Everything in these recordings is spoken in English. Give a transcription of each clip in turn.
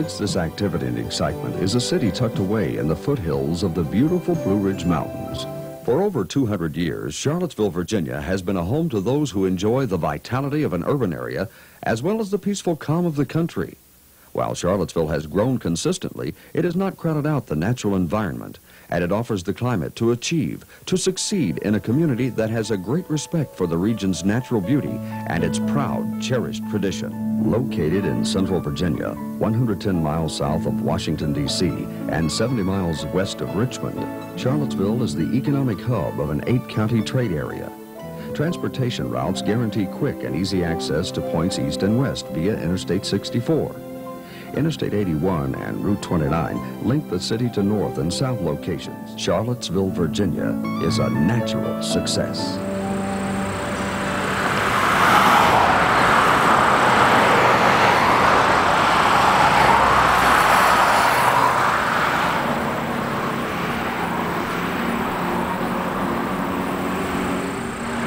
Amidst this activity and excitement is a city tucked away in the foothills of the beautiful Blue Ridge Mountains. For over 200 years, Charlottesville, Virginia has been a home to those who enjoy the vitality of an urban area as well as the peaceful calm of the country. While Charlottesville has grown consistently, it has not crowded out the natural environment, and it offers the climate to achieve, to succeed in a community that has a great respect for the region's natural beauty and its proud, cherished tradition. Located in central Virginia, 110 miles south of Washington, D.C., and 70 miles west of Richmond, Charlottesville is the economic hub of an 8-county trade area. Transportation routes guarantee quick and easy access to points east and west via Interstate 64. Interstate 81 and Route 29 link the city to north and south locations. Charlottesville, Virginia is a natural success.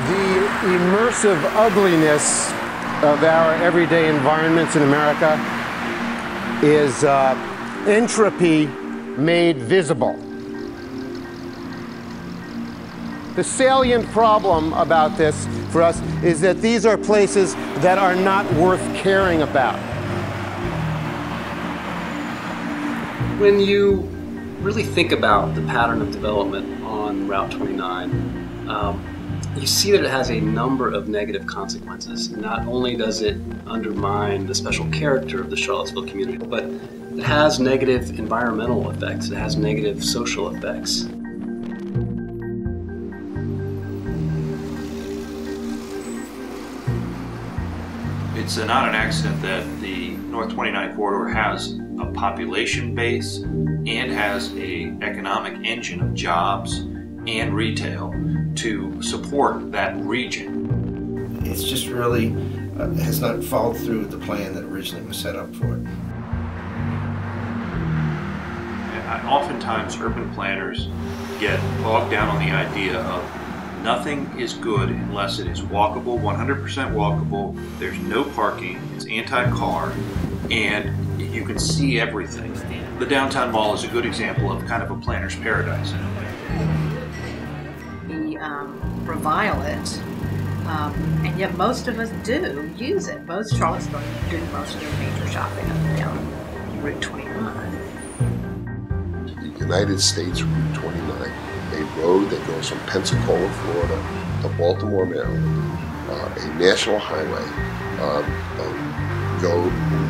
The immersive ugliness of our everyday environments in America is entropy made visible. The salient problem about this for us is that these are places that are not worth caring about. When you really think about the pattern of development on Route 29, you see that it has a number of negative consequences. Not only does it undermine the special character of the Charlottesville community, but it has negative environmental effects, it has negative social effects. It's not an accident that the North 29 corridor has a population base and has an economic engine of jobs and retail to support that region. It's just really has not followed through with the plan that originally was set up for it. And oftentimes urban planners get bogged down on the idea of nothing is good unless it is walkable, 100% walkable, there's no parking, it's anti-car, and you can see everything. The downtown mall is a good example of kind of a planner's paradise. We revile it, and yet most of us do use it. Most Charlottesvillians do most of their major shopping up and down Route 29. The United States Route 29, a road that goes from Pensacola, Florida to Baltimore, Maryland, a national highway.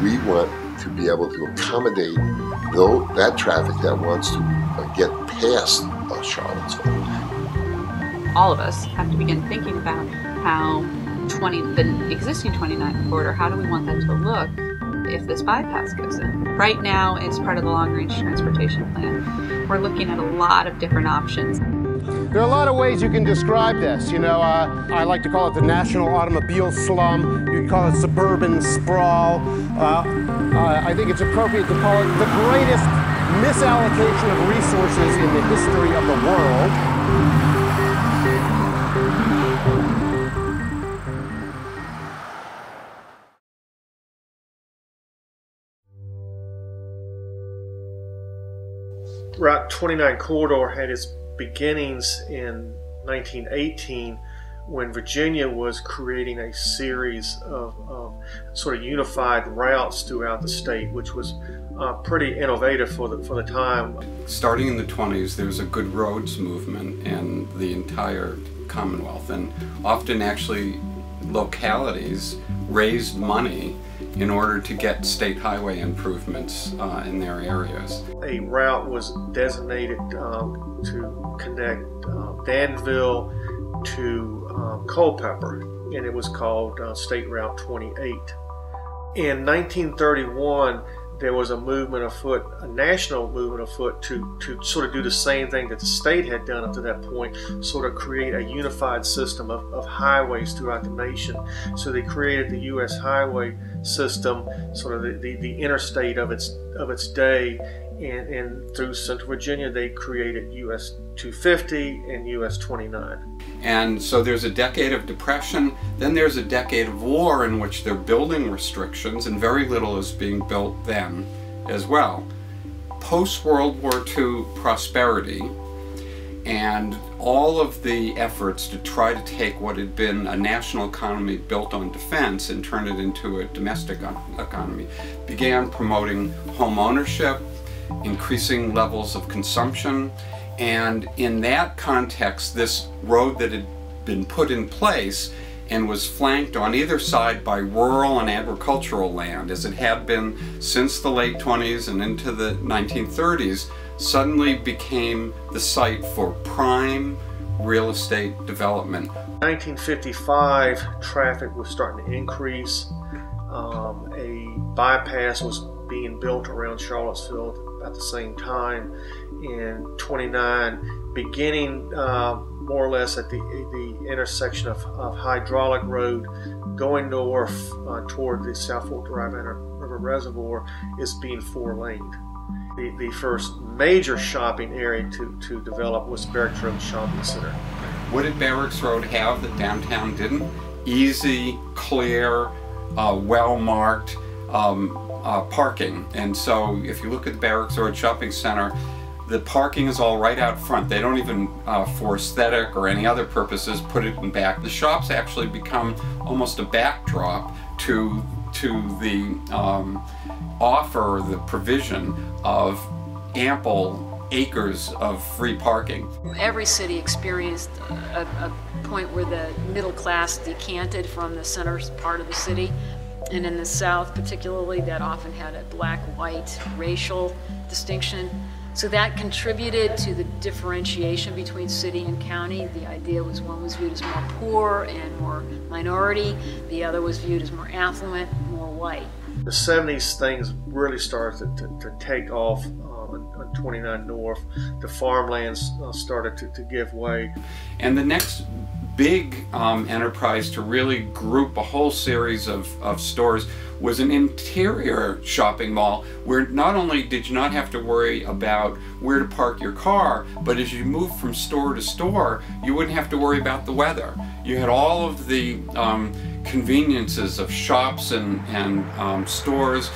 We want to be able to accommodate that traffic that wants to get past Charlottesville. All of us have to begin thinking about how the existing 29 corridor, how do we want that to look if this bypass goes in? Right now, it's part of the long-range transportation plan. We're looking at a lot of different options. There are a lot of ways you can describe this. You know, I like to call it the national automobile slum. You can call it suburban sprawl. I think it's appropriate to call it the greatest misallocation of resources in the history of the world. Route 29 corridor had its beginnings in 1918 when Virginia was creating a series of sort of unified routes throughout the state, which was pretty innovative for the time. Starting in the 20s, there was a good roads movement in the entire Commonwealth, and often actually localities raised money in order to get state highway improvements in their areas. A route was designated to connect Danville to Culpeper, and it was called State Route 28. In 1931, there was a movement afoot, a national movement afoot, to sort of do the same thing that the state had done up to that point, sort of create a unified system of highways throughout the nation. So they created the U.S. highway system, sort of the interstate of its day, and through Central Virginia they created U.S. 250 and U.S. 29. And so there's a decade of depression, then there's a decade of war in which there are building restrictions and very little is being built then. as well. Post-World War II prosperity and all of the efforts to try to take what had been a national economy built on defense and turn it into a domestic economy began promoting home ownership, increasing levels of consumption, and in that context, this road that had been put in place and was flanked on either side by rural and agricultural land, as it had been since the late 20s and into the 1930s, suddenly became the site for prime real estate development. 1955, traffic was starting to increase. A bypass was being built around Charlottesville at the same time. In 29, beginning more or less at the intersection of Hydraulic Road, going north toward the South Fork Drive River Reservoir, is being 4-laned. The first major shopping area to develop was Barracks Road Shopping Center. What did Barracks Road have that downtown didn't? Easy, clear, well-marked parking. And so if you look at the Barracks Road Shopping Center, the parking is all right out front. They don't even, for aesthetic or any other purposes, put it in back. The shops actually become almost a backdrop to the offer, the provision of ample acres of free parking. Every city experienced a point where the middle class decanted from the center part of the city. And in the South particularly, that often had a black-white racial distinction. So that contributed to the differentiation between city and county. The idea was one was viewed as more poor and more minority, the other was viewed as more affluent, more white. The 70s, things really started to take off on 29 North. The farmlands started to give way. And the next big enterprise to really group a whole series of stores was an interior shopping mall where not only did you not have to worry about where to park your car, but as you moved from store to store, you wouldn't have to worry about the weather. You had all of the conveniences of shops and stores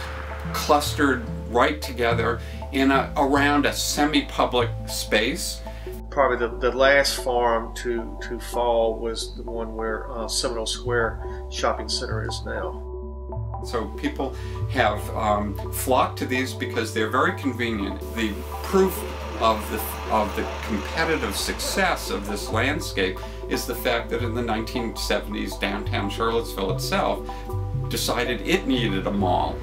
clustered right together in around a semi-public space. Probably the last farm to fall was the one where Seminole Square Shopping Center is now. So people have flocked to these because they're very convenient. The proof of the competitive success of this landscape is the fact that in the 1970s, downtown Charlottesville itself decided it needed a mall.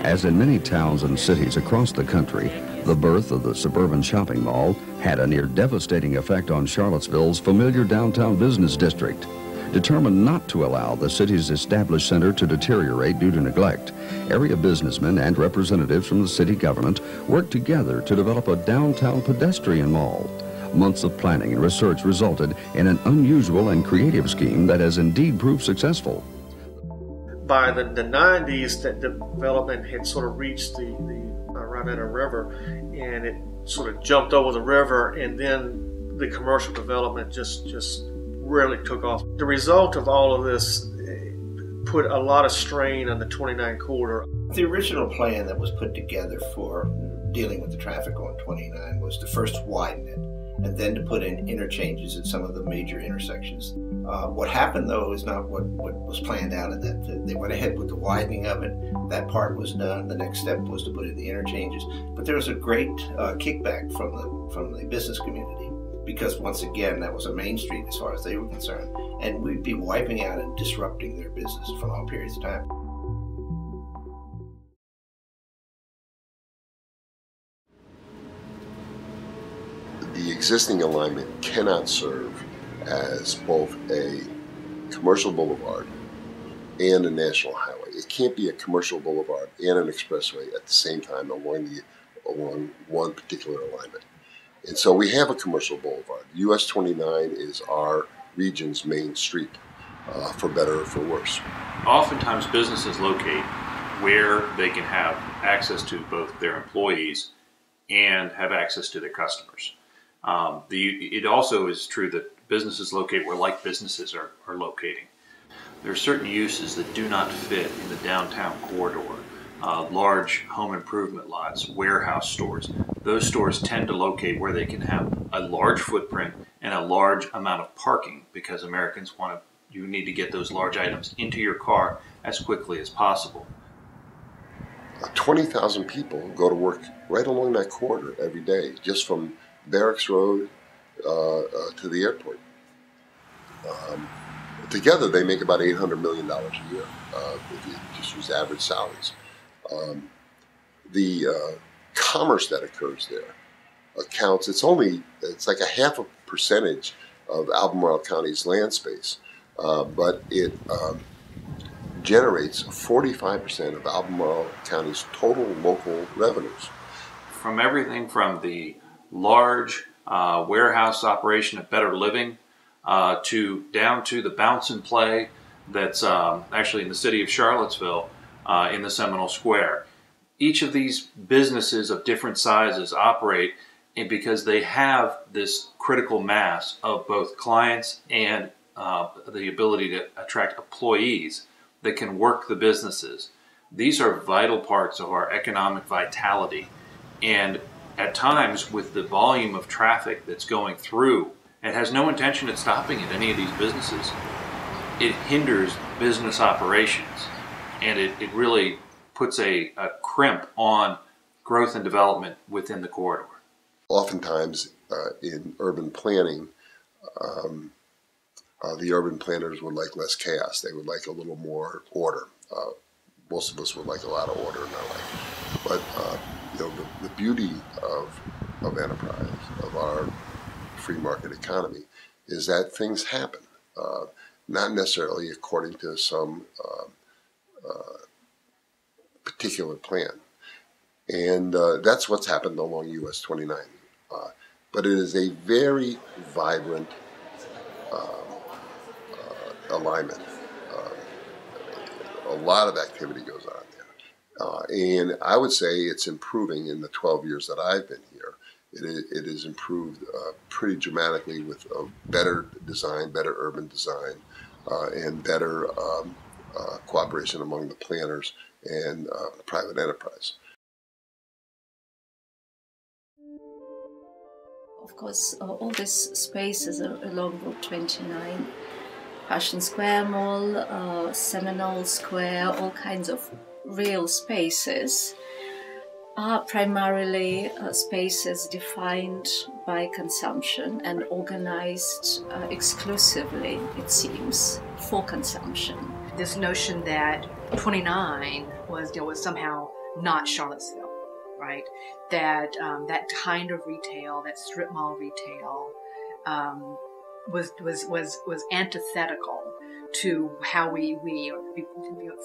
As in many towns and cities across the country, the birth of the suburban shopping mall had a near devastating effect on Charlottesville's familiar downtown business district. Determined not to allow the city's established center to deteriorate due to neglect, area businessmen and representatives from the city government worked together to develop a downtown pedestrian mall. Months of planning and research resulted in an unusual and creative scheme that has indeed proved successful. By the 90s, that development had sort of reached the Ravenna River, and it sort of jumped over the river, and then the commercial development just really took off. The result of all of this put a lot of strain on the 29 corridor. The original plan that was put together for dealing with the traffic on 29 was to first widen it and then to put in interchanges at some of the major intersections. What happened though is not what was planned out in that. They went ahead with the widening of it. That part was done. The next step was to put in the interchanges. But there was a great kickback from the business community, because once again, that was a main street as far as they were concerned, and we'd be wiping out and disrupting their business for long periods of time. The existing alignment cannot serve as both a commercial boulevard and a national highway. It can't be a commercial boulevard and an expressway at the same time along one particular alignment. And so we have a commercial boulevard. US 29 is our region's main street, for better or for worse. Oftentimes businesses locate where they can have access to both their employees and have access to their customers. It also is true that businesses locate where like businesses are locating. There are certain uses that do not fit in the downtown corridor large home improvement lots, warehouse stores. Those stores tend to locate where they can have a large footprint and a large amount of parking, because Americans you need to get those large items into your car as quickly as possible. 20,000 people go to work right along that corridor every day, just from Barracks Road to the airport. Together, they make about $800 million a year if you just use average salaries. The commerce that occurs there accounts, it's like a 0.5% of Albemarle County's land space, but it generates 45% of Albemarle County's total local revenues. From everything from the large warehouse operation of Better Living down to the bounce and play that's actually in the city of Charlottesville in the Seminole Square. Each of these businesses of different sizes operate because they have this critical mass of both clients and the ability to attract employees that can work the businesses. These are vital parts of our economic vitality, and at times with the volume of traffic that's going through, it has no intention of stopping at any of these businesses. It hinders business operations, and it really puts a crimp on growth and development within the corridor. Oftentimes in urban planning, the urban planners would like less chaos. They would like a little more order. Most of us would like a lot of order in our life. But the beauty of enterprise, of our free market economy, is that things happen, not necessarily according to some particular plan. And that's what's happened along US 29. But it is a very vibrant alignment. A lot of activity goes on there. And I would say it's improving in the 12 years that I've been here. It has improved pretty dramatically with better design, better urban design, and better cooperation among the planners and private enterprise. Of course, all these spaces along Route 29, Passion Square Mall, Seminole Square, all kinds of real spaces, are primarily spaces defined by consumption and organized exclusively, it seems, for consumption. This notion that 29 was somehow not Charlottesville, right? That that kind of retail, that strip mall retail, was antithetical to how we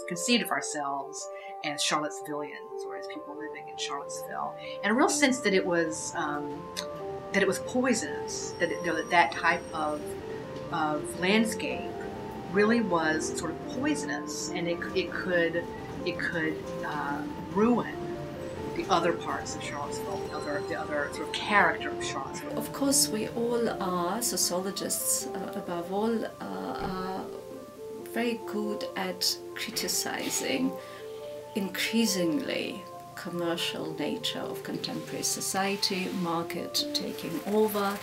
conceived of ourselves as Charlottesvillians, or as people living in Charlottesville, and a real sense that it was poisonous. That type of landscape really was sort of poisonous, and it could ruin the other parts of Charlottesville, the other sort of character of Charlottesville. Of course, we all are, sociologists above all, are very good at criticizing increasingly commercial nature of contemporary society, market taking over,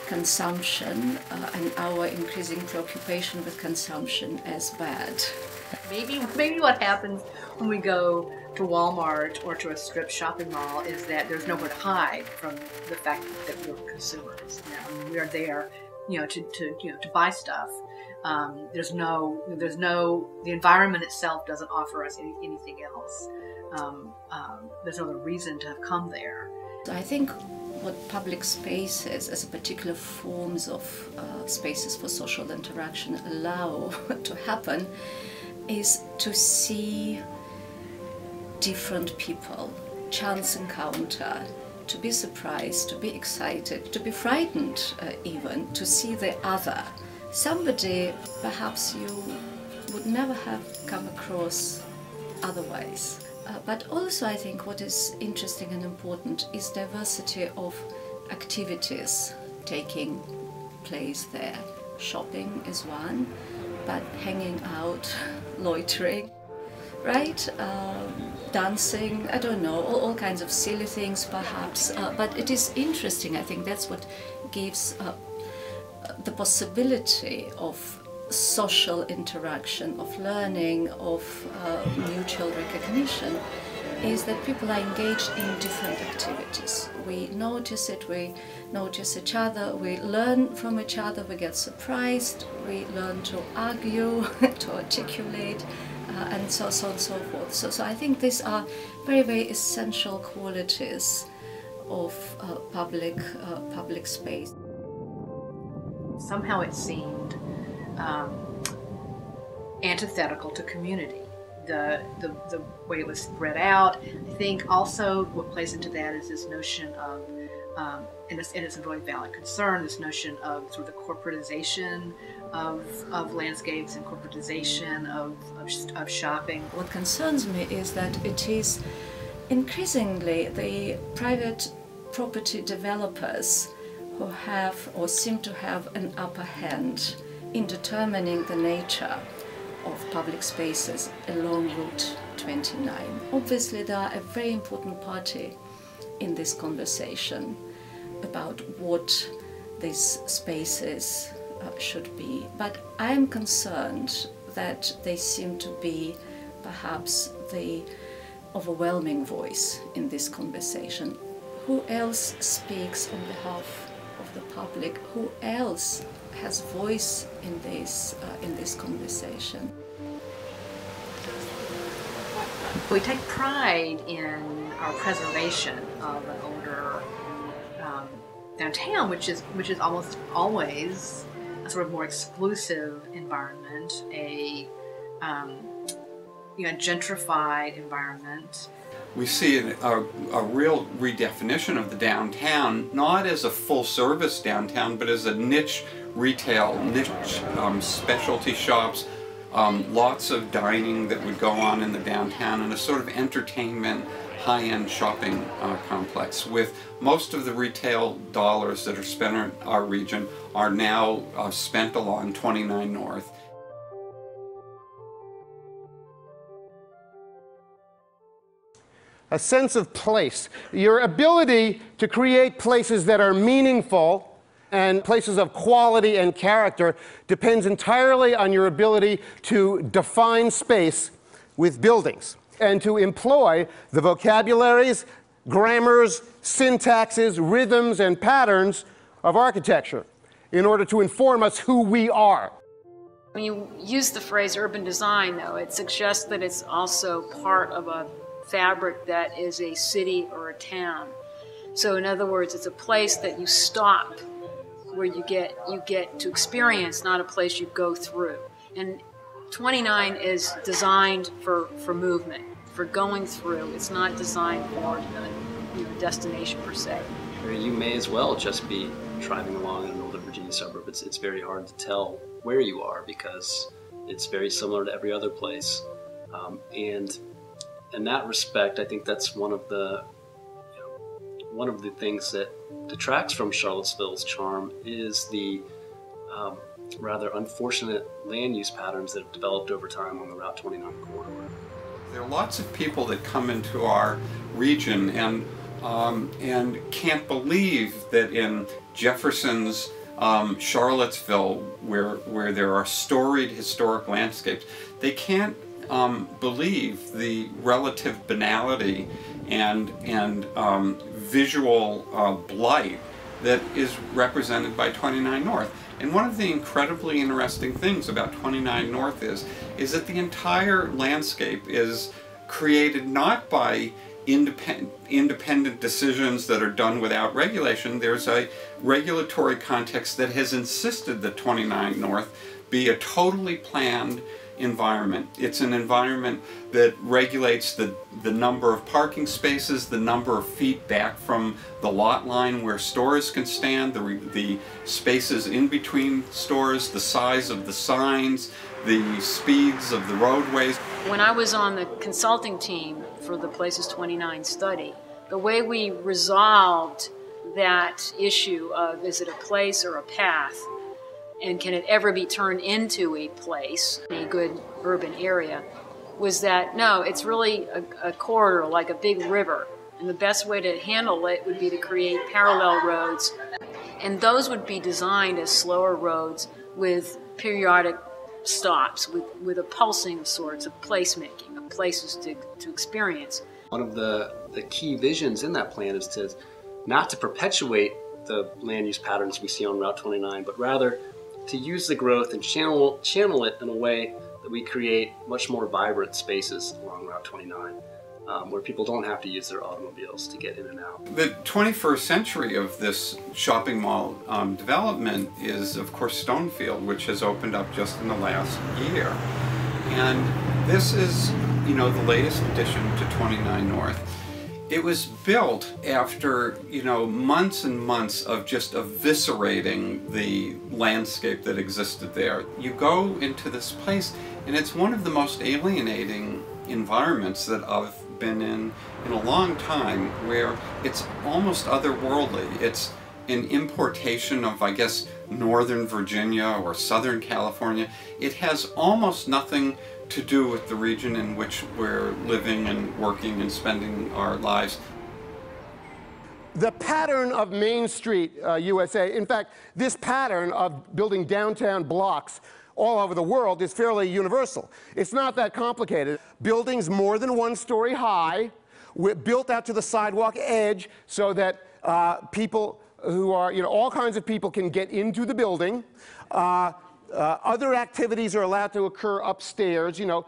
consumption, and our increasing preoccupation with consumption as bad. Maybe what happens when we go to Walmart or to a strip shopping mall is that there's nowhere to hide from the fact that we're consumers. We are there, to buy stuff. The environment itself doesn't offer us anything else. There's no other reason to have come there. I think what public spaces, as a particular forms of spaces for social interaction, allow to happen is to see different people, chance encounter, to be surprised, to be excited, to be frightened even, to see the other. Somebody perhaps you would never have come across otherwise. But also I think what is interesting and important is diversity of activities taking place there. Shopping is one, but hanging out, loitering, right? Dancing, I don't know, all kinds of silly things perhaps, but it is interesting. I think that's what gives the possibility of social interaction, of learning, of mutual recognition, is that people are engaged in different activities. We notice it, we notice each other, we learn from each other, we get surprised, we learn to argue, to articulate, and so on and so forth. So I think these are very, very essential qualities of public space. Somehow it seemed antithetical to community. The way it was spread out. I think also what plays into that is this notion of, and it's a really valid concern, this notion of sort of the corporatization of landscapes and corporatization of shopping. What concerns me is that it is increasingly the private property developers who have or seem to have an upper hand in determining the nature of public spaces along Route 29. Obviously, they are a very important party in this conversation about what these spaces should be. But I am concerned that they seem to be perhaps the overwhelming voice in this conversation. Who else speaks on behalf of the public? Who else has voice in this conversation? We take pride in our preservation of an older downtown, which is almost always a sort of more exclusive environment, a gentrified environment. We see a real redefinition of the downtown, not as a full-service downtown, but as a niche retail, niche specialty shops, lots of dining that would go on in the downtown, and a sort of entertainment, high-end shopping complex, with most of the retail dollars that are spent in our region are now spent along 29 North. A sense of place. Your ability to create places that are meaningful and places of quality and character depends entirely on your ability to define space with buildings and to employ the vocabularies, grammars, syntaxes, rhythms, and patterns of architecture in order to inform us who we are. When you use the phrase urban design, though, it suggests that it's also part of a fabric that is a city or a town. So in other words, it's a place that you stop, where you get to experience, not a place you go through. And 29 is designed for movement, for going through. It's not designed for a destination per se. You may as well just be driving along in a Northern Virginia suburb. It's very hard to tell where you are because it's very similar to every other place. And in that respect, I think that's one of the things that detracts from Charlottesville's charm is the rather unfortunate land use patterns that have developed over time on the Route 29 corridor. There are lots of people that come into our region and can't believe that in Jefferson's Charlottesville, where there are storied historic landscapes, they can't believe the relative banality and visual blight that is represented by 29 North. And one of the incredibly interesting things about 29 North is that the entire landscape is created not by independent decisions that are done without regulation. There's a regulatory context that has insisted that 29 North be a totally planned environment. It's an environment that regulates the number of parking spaces, the number of feet back from the lot line where stores can stand, the spaces in between stores, the size of the signs, the speeds of the roadways. When I was on the consulting team for the Places 29 study, the way we resolved that issue of is it a place or a path, and can it ever be turned into a place, a good urban area, was that, no, it's really a corridor, like a big river. And the best way to handle it would be to create parallel roads. And those would be designed as slower roads with periodic stops, with a pulsing of sorts, of placemaking, of places to experience. One of the key visions in that plan is to not to perpetuate the land use patterns we see on Route 29, but rather to use the growth and channel it in a way that we create much more vibrant spaces along Route 29, where people don't have to use their automobiles to get in and out. The 21st century of this shopping mall development is, of course, Stonefield, which has opened up just in the last year. And this is, you know, the latest addition to 29 North. It was built after, you know, months and months of just eviscerating the landscape that existed there. You go into this place and it's one of the most alienating environments that I've been in a long time, where it's almost otherworldly. It's an importation of, I guess, Northern Virginia or Southern California. It has almost nothing to do with the region in which we're living and working and spending our lives. The pattern of Main Street, USA, in fact, this pattern of building downtown blocks all over the world is fairly universal. It's not that complicated. Buildings more than 1 story high, built out to the sidewalk edge so that people who are, you know, all kinds of people can get into the building. Other activities are allowed to occur upstairs, you know,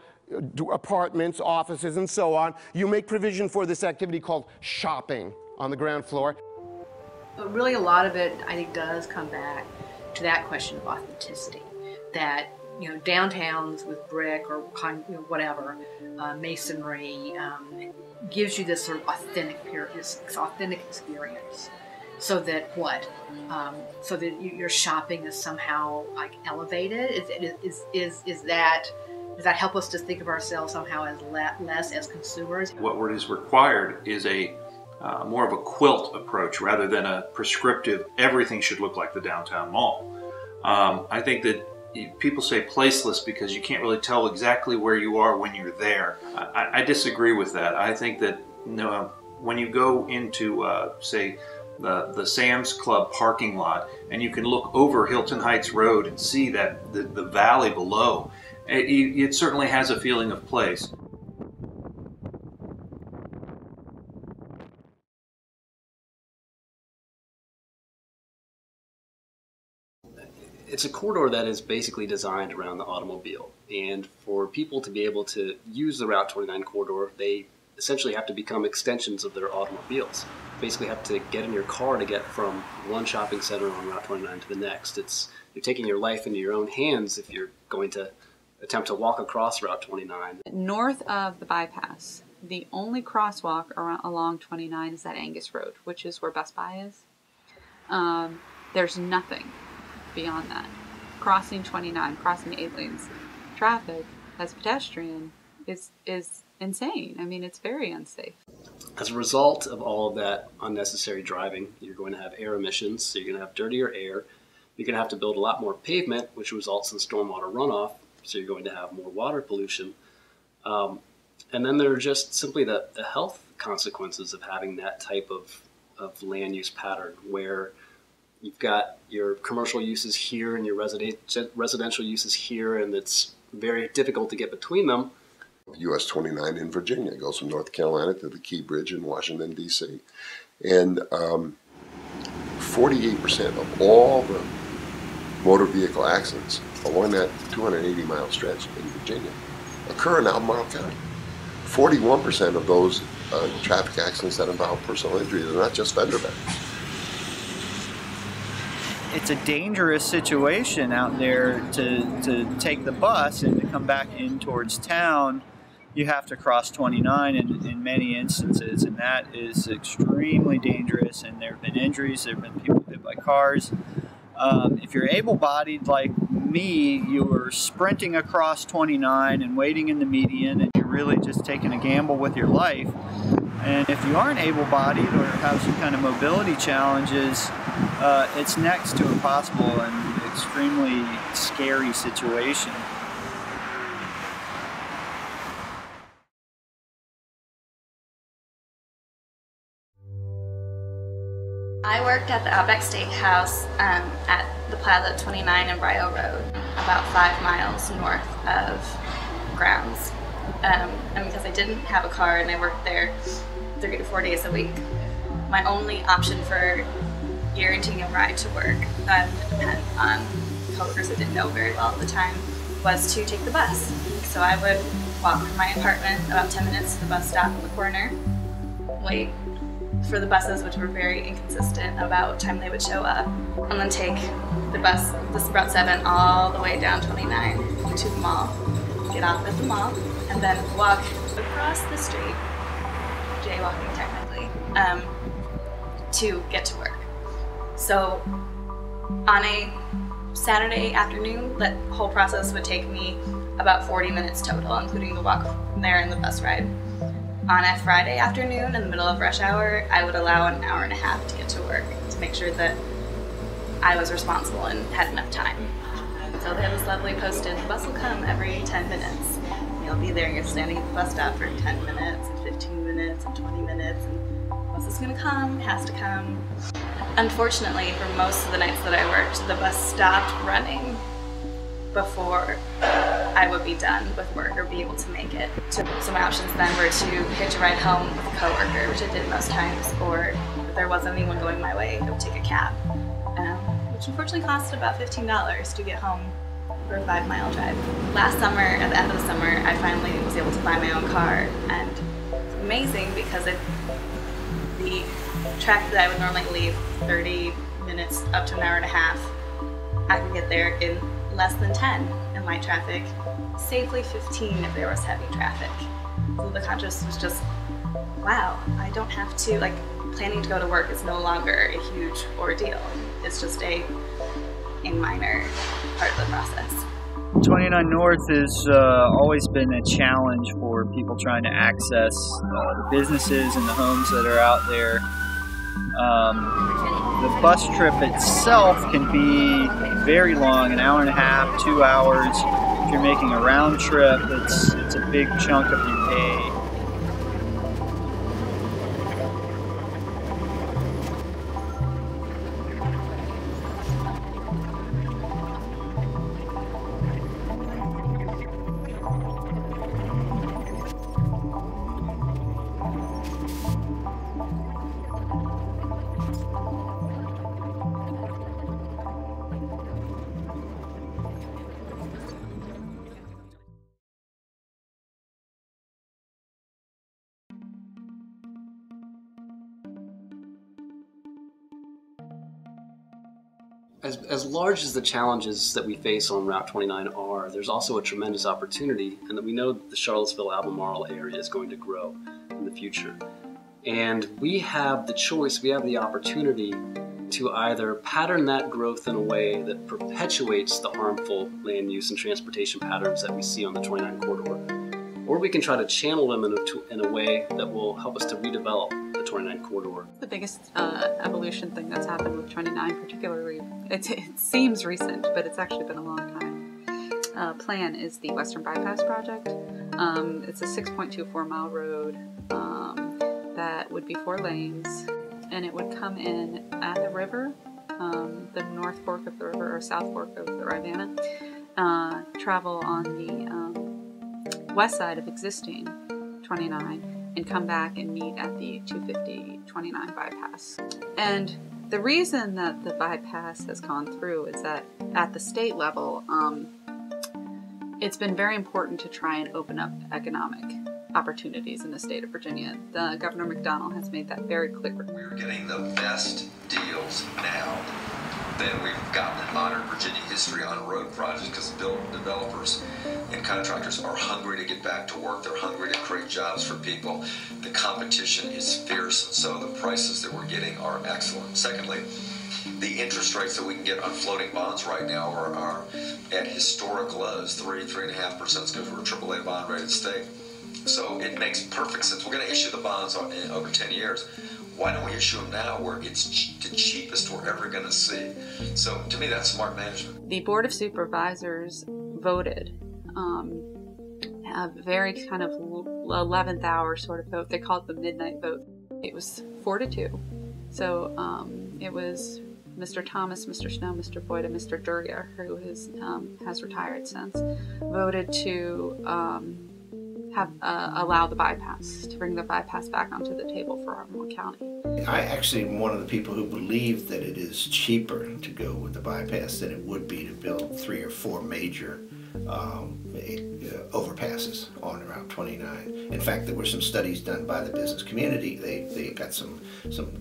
apartments, offices, and so on. You make provision for this activity called shopping on the ground floor. But really a lot of it, I think, does come back to that question of authenticity. That, you know, downtowns with brick or you know, whatever, masonry, gives you this sort of authentic experience. So that what? So that your shopping is somehow like elevated. Does that help us to think of ourselves somehow as less as consumers? What is required is a more of a quilt approach rather than a prescriptive, everything should look like the downtown mall. I think that people say placeless because you can't really tell exactly where you are when you're there. I disagree with that. I think that when you go into, say, the Sam's Club parking lot and you can look over Hilton Heights Road and see that the valley below, it certainly has a feeling of place. It's a corridor that is basically designed around the automobile, and for people to be able to use the Route 29 corridor, they essentially have to become extensions of their automobiles. Basically have to get in your car to get from one shopping center on Route 29 to the next. You're taking your life into your own hands if you're going to attempt to walk across Route 29. North of the bypass, the only crosswalk along 29 is that Angus Road, which is where Best Buy is. There's nothing beyond that. Crossing 29, crossing 8 lanes, traffic as a pedestrian is insane. I mean, it's very unsafe. As a result of all of that unnecessary driving, you're going to have air emissions, so you're going to have dirtier air. You're going to have to build a lot more pavement, which results in stormwater runoff, so you're going to have more water pollution. And then there are just simply the health consequences of having that type of land use pattern, where you've got your commercial uses here and your residential uses here, and it's very difficult to get between them. US 29 in Virginia. It goes from North Carolina to the Key Bridge in Washington, D.C. And 48% of all the motor vehicle accidents along that 280-mile stretch in Virginia occur in Albemarle County. 41% of those traffic accidents that involve personal injuries are not just fender benders. It's a dangerous situation out there to take the bus and to come back in towards town. You have to cross 29 in many instances, and that is extremely dangerous, and there have been injuries, there have been people hit by cars. If you're able-bodied like me, you are sprinting across 29 and waiting in the median, and you're really just taking a gamble with your life. And if you aren't able-bodied or have some kind of mobility challenges, it's next to impossible and extremely scary situation. worked at the Outback Steakhouse at the Plaza at 29 and Brio Road, about 5 miles north of grounds. And because I didn't have a car and I worked there 3 to 4 days a week, my only option for guaranteeing a ride to work that would depend on coworkers I didn't know very well at the time was to take the bus. So I would walk from my apartment about 10 minutes to the bus stop on the corner, wait for the buses, which were very inconsistent about what time they would show up, and then take the bus, this Route 7, all the way down 29 to the mall, get off at the mall, and then walk across the street, jaywalking technically, to get to work. So on a Saturday afternoon, that whole process would take me about 40 minutes total, including the walk from there and the bus ride. On a Friday afternoon in the middle of rush hour, I would allow an hour and a half to get to work to make sure that I was responsible and had enough time. So they have this lovely posted, the bus will come every 10 minutes. You'll be there and you're standing at the bus stop for 10 minutes and 15 minutes and 20 minutes and the bus is gonna come, has to come. Unfortunately, for most of the nights that I worked, the bus stopped running before I would be done with work or be able to make it. So my options then were to hitch a ride home with a coworker, which I did most times, or if there wasn't anyone going my way, I would take a cab, which unfortunately costed about $15 to get home for a 5-mile drive. Last summer, at the end of the summer, I finally was able to buy my own car, and it's amazing because the traffic that I would normally leave 30 minutes up to an hour and a half, I could get there in less than 10 in light traffic, safely 15 if there was heavy traffic. So the contrast was just, wow, I don't have to, like, planning to go to work is no longer a huge ordeal. It's just a minor part of the process. 29 North has always been a challenge for people trying to access the businesses and the homes that are out there. The bus trip itself can be very long, an hour and a half, 2 hours. If you're making a round trip, it's a big chunk of your day. As large as the challenges that we face on Route 29 are, there's also a tremendous opportunity, and that we know the Charlottesville Albemarle area is going to grow in the future. And we have the choice, we have the opportunity to either pattern that growth in a way that perpetuates the harmful land use and transportation patterns that we see on the 29 corridor, or we can try to channel them in a way that will help us to redevelop the 29 corridor. The biggest evolution thing that's happened with 29 particularly, it seems recent, but it's actually been a long time, plan is the Western Bypass Project. It's a 6.24 mile road that would be 4 lanes, and it would come in at the river, the North Fork of the river, or South Fork of the Rivanna, travel on the west side of existing 29, and come back and meet at the 250-29 bypass. And the reason that the bypass has gone through is that at the state level, it's been very important to try and open up economic opportunities in the state of Virginia. The Governor McDonnell has made that very clear. We're getting the best deals now than we've gotten in modern Virginia history on road projects, because developers and contractors are hungry to get back to work. They're hungry to create jobs for people. The competition is fierce, and so the prices that we're getting are excellent. Secondly, the interest rates that we can get on floating bonds right now are at historic lows, 3.5%, because we're a AAA bond rated state. So it makes perfect sense. We're going to issue the bonds over 10 years. Why don't we issue them now where it's the cheapest we're ever going to see? So to me, that's smart management. The Board of Supervisors voted a very kind of 11th hour sort of vote. They called it the midnight vote. It was 4-2. So it was Mr. Thomas, Mr. Snow, Mr. Boyd, and Mr. Durrier, who has retired since, voted to allow the bypass, to bring the bypass back onto the table for Armstrong County. I actually am one of the people who believe that it is cheaper to go with the bypass than it would be to build 3 or 4 major overpasses on Route 29. In fact, there were some studies done by the business community. They got some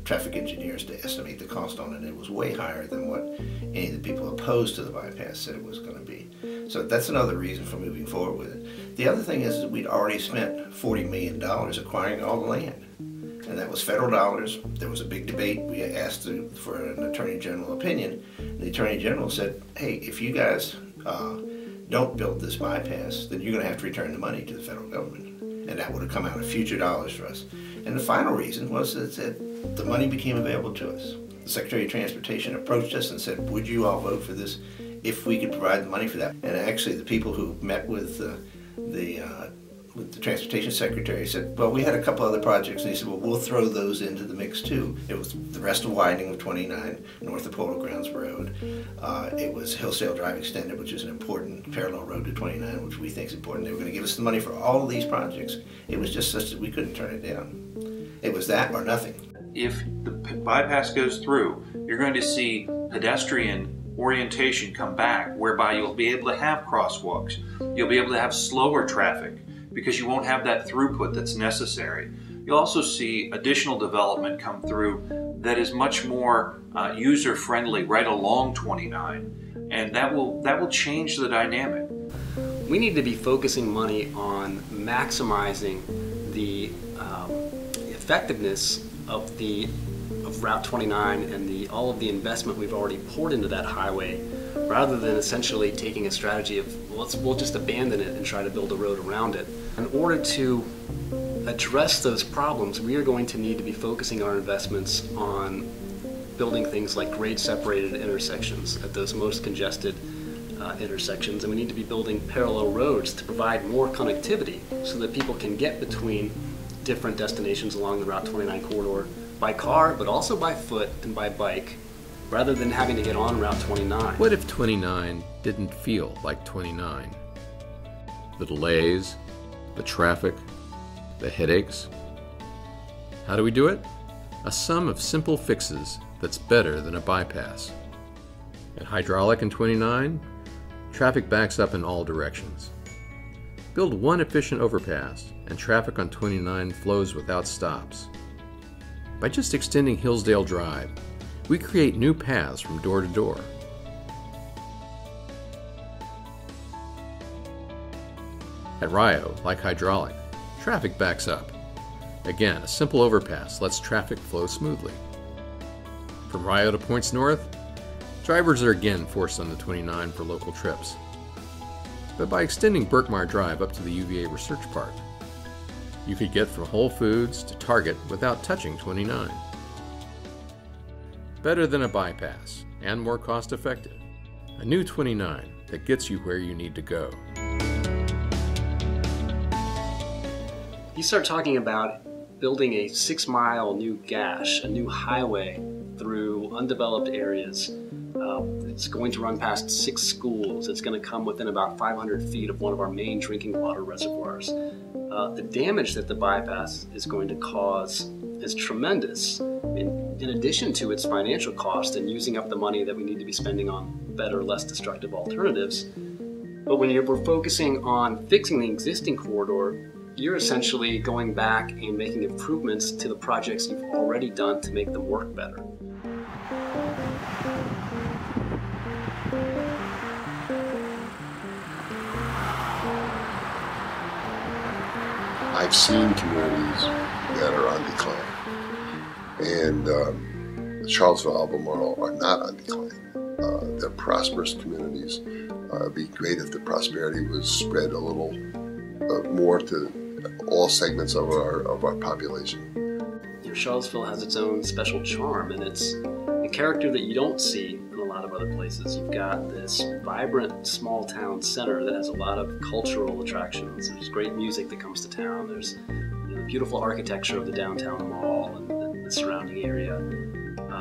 traffic engineers to estimate the cost on it, and it was way higher than what any of the people opposed to the bypass said it was going to be. So that's another reason for moving forward with it. The other thing is that we'd already spent $40 million acquiring all the land. And that was federal dollars. There was a big debate. We asked for an Attorney General opinion. And the Attorney General said, hey, if you guys don't build this bypass, then you're going to have to return the money to the federal government. And that would have come out of future dollars for us. And the final reason was that the money became available to us. The Secretary of Transportation approached us and said, would you all vote for this if we could provide the money for that? And actually the people who met with the Transportation Secretary said, well, we had a couple other projects, and he said, well, we'll throw those into the mix too. It was the rest of widening of 29 north of Polo Grounds Road. It was Hillsdale Drive Extended, which is an important parallel road to 29, which we think is important. They were going to give us the money for all of these projects. It was just such that we couldn't turn it down. It was that or nothing. If the bypass goes through, you're going to see pedestrian orientation come back, whereby you'll be able to have crosswalks. You'll be able to have slower traffic, because you won't have that throughput that's necessary. You'll also see additional development come through that is much more user-friendly right along 29, and that will change the dynamic. We need to be focusing money on maximizing the effectiveness of Route 29 and all of the investment we've already poured into that highway, rather than essentially taking a strategy of we'll just abandon it and try to build a road around it. In order to address those problems, we are going to need to be focusing our investments on building things like grade-separated intersections at those most congested intersections, and we need to be building parallel roads to provide more connectivity so that people can get between different destinations along the Route 29 corridor by car, but also by foot and by bike, rather than having to get on Route 29. What if 29 didn't feel like 29? The delays, the traffic, the headaches. How do we do it? A sum of simple fixes that's better than a bypass. At hydraulic in 29, traffic backs up in all directions. Build one efficient overpass and traffic on 29 flows without stops. By just extending Hillsdale Drive, we create new paths from door to door. At Rio, like hydraulic, traffic backs up. Again, a simple overpass lets traffic flow smoothly. From Rio to points north, drivers are again forced on the 29 for local trips. But by extending Berkmar Drive up to the UVA Research Park, you could get from Whole Foods to Target without touching 29. Better than a bypass, and more cost-effective. A new 29 that gets you where you need to go. You start talking about building a 6-mile new gash, a new highway through undeveloped areas. It's going to run past 6 schools. It's going to come within about 500 feet of one of our main drinking water reservoirs. The damage that the bypass is going to cause is tremendous, in addition to its financial cost and using up the money that we need to be spending on better, less destructive alternatives. But when we're focusing on fixing the existing corridor, you're essentially going back and making improvements to the projects you've already done to make them work better. I've seen communities that are on decline, and the Charlottesville Albemarle are not on decline. They're prosperous communities. It'd be great if the prosperity was spread a little more to all segments of our population. Charlottesville has its own special charm, and it's a character that you don't see in a lot of other places. You've got this vibrant small town center that has a lot of cultural attractions. There's great music that comes to town. There's the beautiful architecture of the downtown mall and the surrounding area.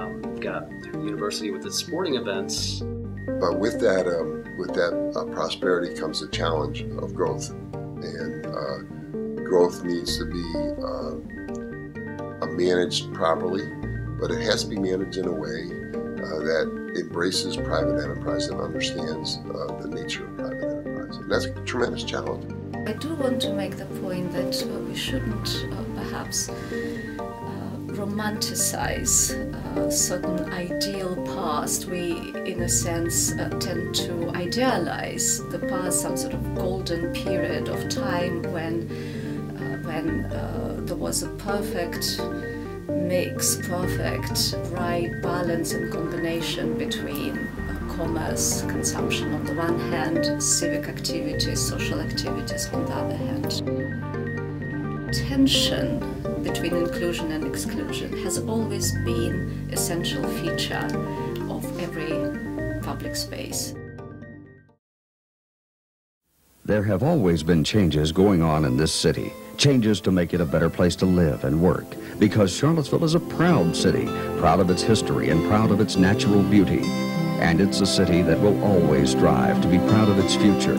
We've got the university with its sporting events. But with that prosperity comes a challenge of growth, and growth needs to be managed properly, but it has to be managed in a way that embraces private enterprise and understands the nature of private enterprise. And that's a tremendous challenge. I do want to make the point that we shouldn't perhaps romanticize certain ideal past. We, in a sense, tend to idealize the past, some sort of golden period of time when there was a perfect mix, perfect right balance and combination between commerce, consumption on the one hand, civic activities, social activities on the other hand. Tension between inclusion and exclusion has always been an essential feature of every public space. There have always been changes going on in this city, changes to make it a better place to live and work, because Charlottesville is a proud city, proud of its history and proud of its natural beauty. And it's a city that will always strive to be proud of its future.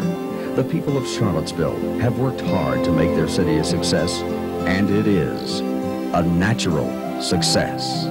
The people of Charlottesville have worked hard to make their city a success, and it is a natural success.